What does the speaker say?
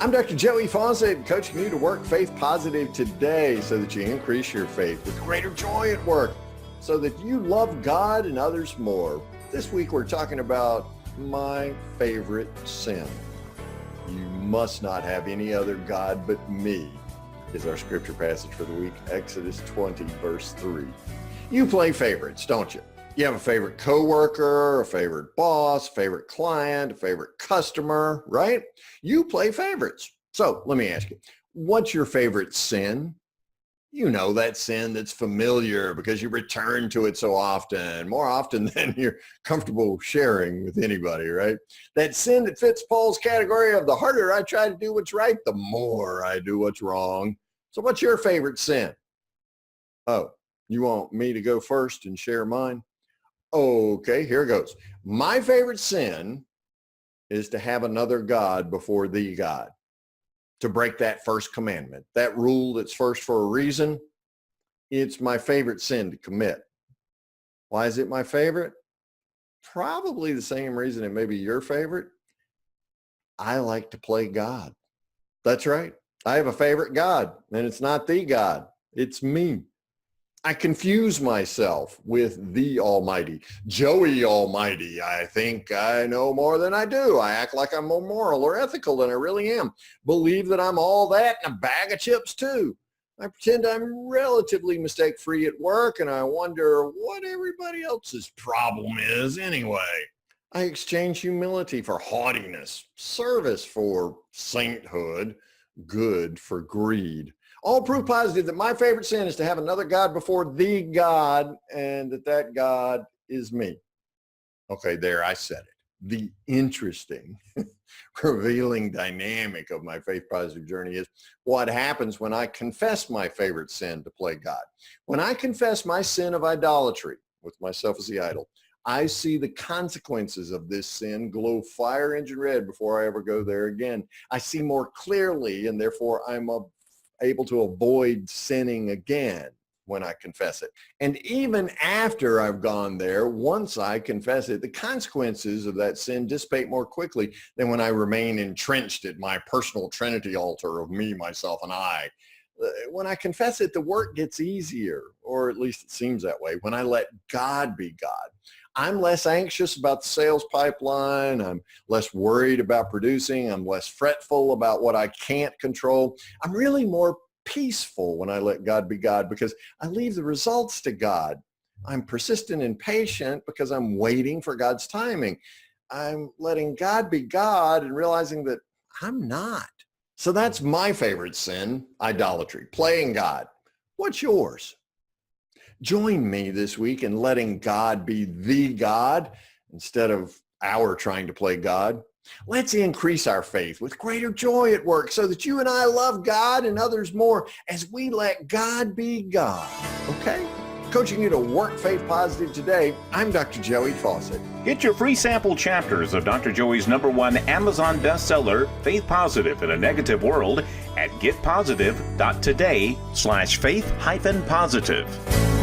I'm Dr. Joey Fawcett, coaching you to work faith positive today so that you increase your faith with greater joy at work, so that you love God and others more. This week we're talking about my favorite sin. You must not have any other God but me is our scripture passage for the week, Exodus 20, verse 3. You play favorites, don't you? You have a favorite coworker, a favorite boss, a favorite client, a favorite customer, right? You play favorites. So let me ask you, what's your favorite sin? You know that sin that's familiar because you return to it so often, more often than you're comfortable sharing with anybody, right? That sin that fits Paul's category of the harder I try to do what's right, the more I do what's wrong. So what's your favorite sin? Oh, you want me to go first and share mine? Okay, here goes. My favorite sin is to have another God before the God, to break that first commandment, that rule that's first for a reason. It's my favorite sin to commit. Why is it my favorite? Probably the same reason it may be your favorite. I like to play God. That's right. I have a favorite God, and it's not the God. It's me. I confuse myself with the Almighty, Joey Almighty. I think I know more than I do. I act like I'm more moral or ethical than I really am. Believe that I'm all that and a bag of chips too. I pretend I'm relatively mistake-free at work, and I wonder what everybody else's problem is anyway. I exchange humility for haughtiness, service for sainthood, good for greed. All proof positive that my favorite sin is to have another God before the God, and that God is me. Okay, there, I said it. The interesting, revealing dynamic of my faith positive journey is what happens when I confess my favorite sin to play God. When I confess my sin of idolatry with myself as the idol, I see the consequences of this sin glow fire engine red before I ever go there again. I see more clearly, and therefore I'm able to avoid sinning again when I confess it. And even after I've gone there, once I confess it, the consequences of that sin dissipate more quickly than when I remain entrenched at my personal Trinity altar of me, myself, and I. When I confess it, the work gets easier, or at least it seems that way, when I let God be God. I'm less anxious about the sales pipeline. I'm less worried about producing. I'm less fretful about what I can't control. I'm really more peaceful when I let God be God because I leave the results to God. I'm persistent and patient because I'm waiting for God's timing. I'm letting God be God and realizing that I'm not. So that's my favorite sin, idolatry, playing God. What's yours? Join me this week in letting God be the God instead of our trying to play God. Let's increase our faith with greater joy at work so that you and I love God and others more as we let God be God. Okay? Coaching you to work faith positive today, I'm Dr. Joey Fawcett. Get your free sample chapters of Dr. Joey's #1 Amazon bestseller, Faith Positive in a Negative World, at getpositive.today/faith-positive.